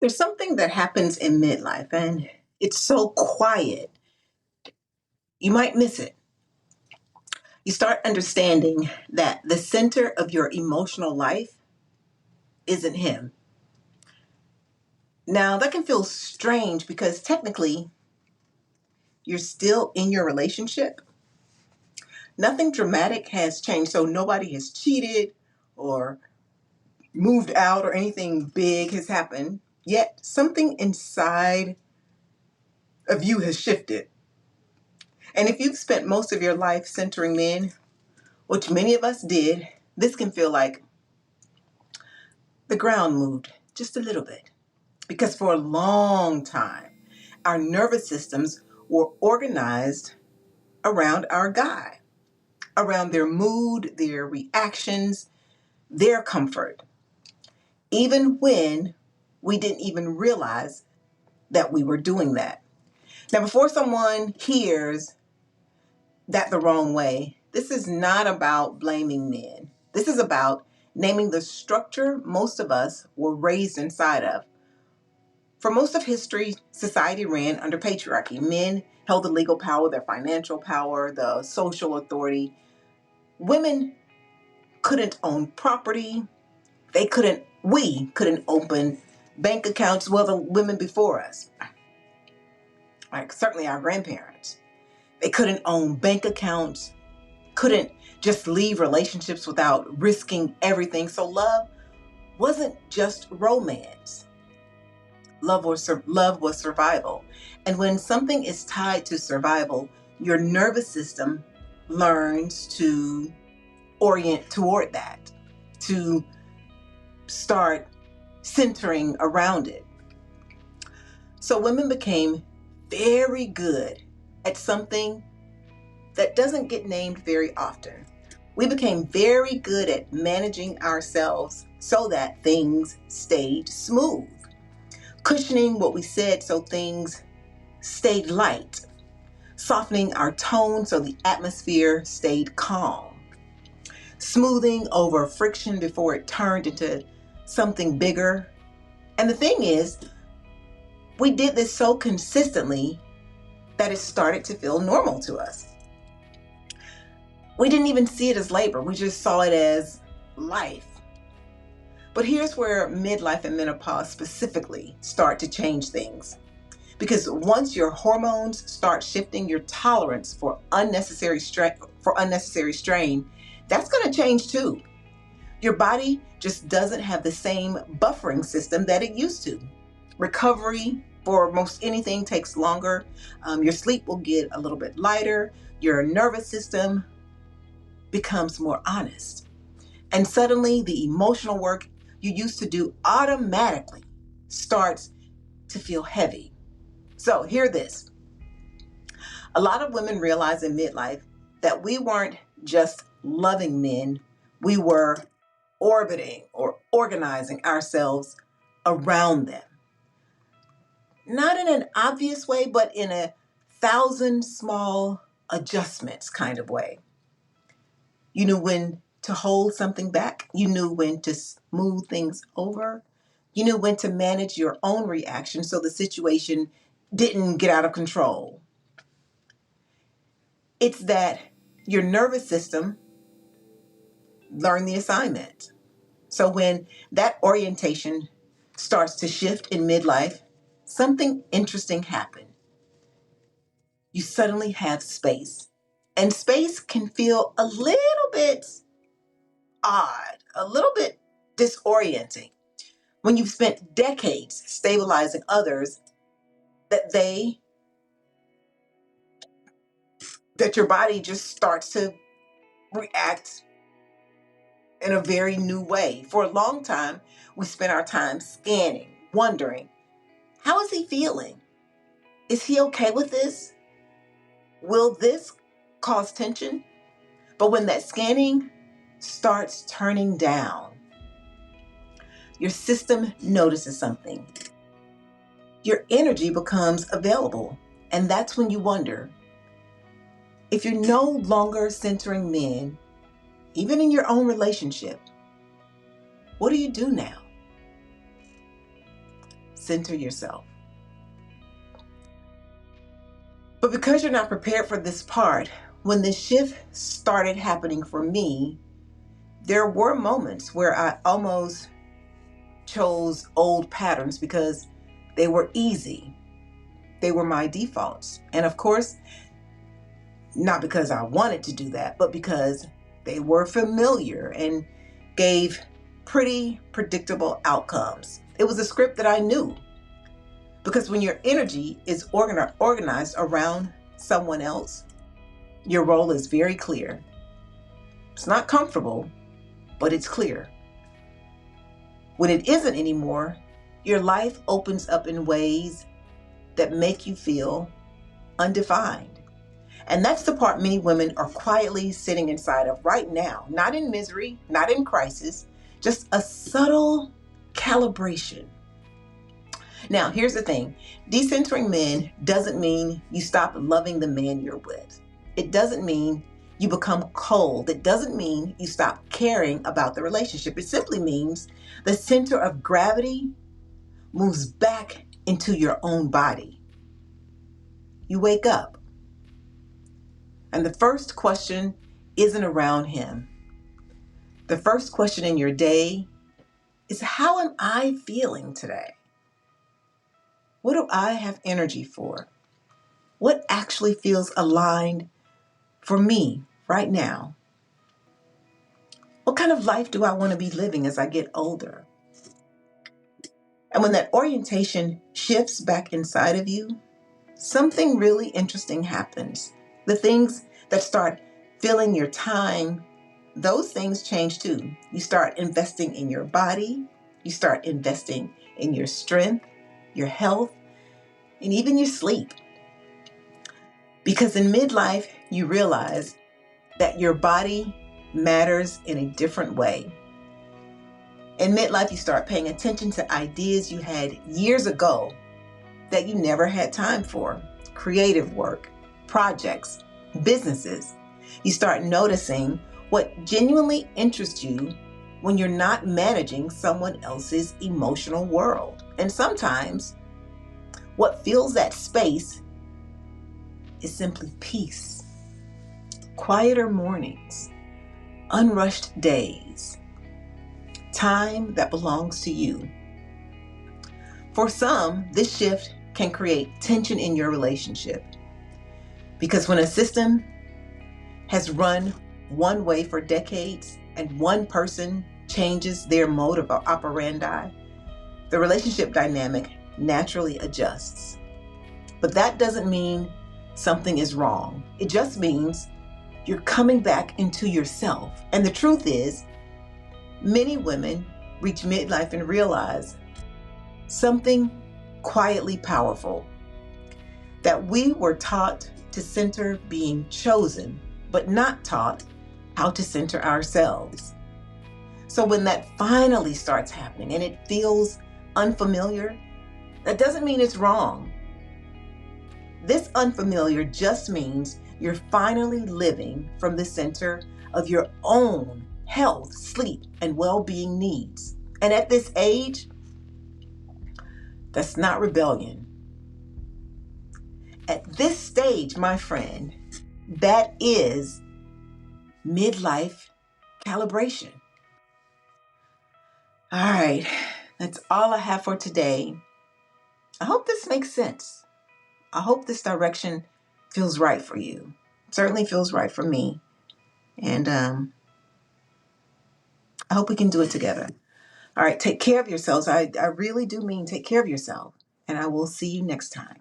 There's something that happens in midlife, and it's so quiet, you might miss it. You start understanding that the center of your emotional life isn't him. Now, that can feel strange because technically you're still in your relationship. Nothing dramatic has changed, so nobody has cheated or moved out or anything big has happened. Yet something inside of you has shifted. And if you've spent most of your life centering men, which many of us did, this can feel like the ground moved just a little bit. Because for a long time, our nervous systems were organized around our guy, around their mood, their reactions, their comfort, even when we didn't even realize that we were doing that. Now, before someone hears that the wrong way, this is not about blaming men. This is about naming the structure most of us were raised inside of. For most of history, society ran under patriarchy. Men held the legal power, their financial power, the social authority. Women couldn't own property. We couldn't open bank accounts. Well, the women before us, like certainly our grandparents, they couldn't own bank accounts, couldn't just leave relationships without risking everything. So love wasn't just romance. Love was survival. And when something is tied to survival, your nervous system learns to orient toward that, to start centering around it. So women became very good at something that doesn't get named very often. We became very good at managing ourselves so that things stayed smooth, cushioning what we said so things stayed light, softening our tone so the atmosphere stayed calm, smoothing over friction before it turned into something bigger. And the thing is, we did this so consistently that it started to feel normal to us. We didn't even see it as labor. We just saw it as life. But here's where midlife and menopause specifically start to change things. Because once your hormones start shifting, your tolerance for unnecessary strain, that's going to change too. Your body just doesn't have the same buffering system that it used to. Recovery for most anything takes longer. Your sleep will get a little bit lighter. Your nervous system becomes more honest. And suddenly the emotional work you used to do automatically starts to feel heavy. So hear this. A lot of women realize in midlife that we weren't just loving men, we were orbiting or organizing ourselves around them. Not in an obvious way, but in a thousand small adjustments kind of way. You knew when to hold something back. You knew when to smooth things over. You knew when to manage your own reaction so the situation didn't get out of control. It's that your nervous system learned the assignment. So when that orientation starts to shift in midlife, something interesting happens. You suddenly have space. And space can feel a little bit odd, a little bit disorienting. When you've spent decades stabilizing others, that your body just starts to react in a very new way. For a long time, we spent our time scanning, wondering, how is he feeling? Is he okay with this? Will this cause tension? But when that scanning starts turning down, your system notices something. Your energy becomes available. And that's when you wonder, if you're no longer centering men, even in your own relationship, what do you do now? center yourself. But because you're not prepared for this part, when the shift started happening for me, there were moments where I almost chose old patterns because they were easy. They were my defaults. And of course, not because I wanted to do that, but because they were familiar and gave pretty predictable outcomes. It was a script that I knew. Because when your energy is organized around someone else, your role is very clear. It's not comfortable, but it's clear. When it isn't anymore, your life opens up in ways that make you feel undefined. And that's the part many women are quietly sitting inside of right now, not in misery, not in crisis, just a subtle calibration. Now, here's the thing. Decentering men doesn't mean you stop loving the man you're with. It doesn't mean you become cold. It doesn't mean you stop caring about the relationship. It simply means the center of gravity moves back into your own body. You wake up, and the first question isn't around him. The first question in your day is, how am I feeling today? What do I have energy for? What actually feels aligned for me right now? What kind of life do I want to be living as I get older? And when that orientation shifts back inside of you, something really interesting happens. The things that start filling your time, those things change too. You start investing in your body, you start investing in your strength, your health, and even your sleep. Because in midlife, you realize that your body matters in a different way. In midlife, you start paying attention to ideas you had years ago that you never had time for. Creative work, projects, businesses. You start noticing what genuinely interests you when you're not managing someone else's emotional world. And sometimes what fills that space is simply peace, quieter mornings, unrushed days, time that belongs to you. For some, this shift can create tension in your relationship. Because when a system has run one way for decades and one person changes their mode of operandi, the relationship dynamic naturally adjusts. But that doesn't mean something is wrong. It just means you're coming back into yourself. And the truth is, many women reach midlife and realize something quietly powerful, that we were taught to center being chosen, but not taught how to center ourselves. So when that finally starts happening and it feels unfamiliar, that doesn't mean it's wrong. This unfamiliar just means you're finally living from the center of your own health, sleep, and well-being needs. And at this age, that's not rebellion. At this stage, my friend, that is midlife calibration. All right, that's all I have for today. I hope this makes sense. I hope this direction feels right for you. It certainly feels right for me. And I hope we can do it together. All right, take care of yourselves. I really do mean take care of yourself. And I will see you next time.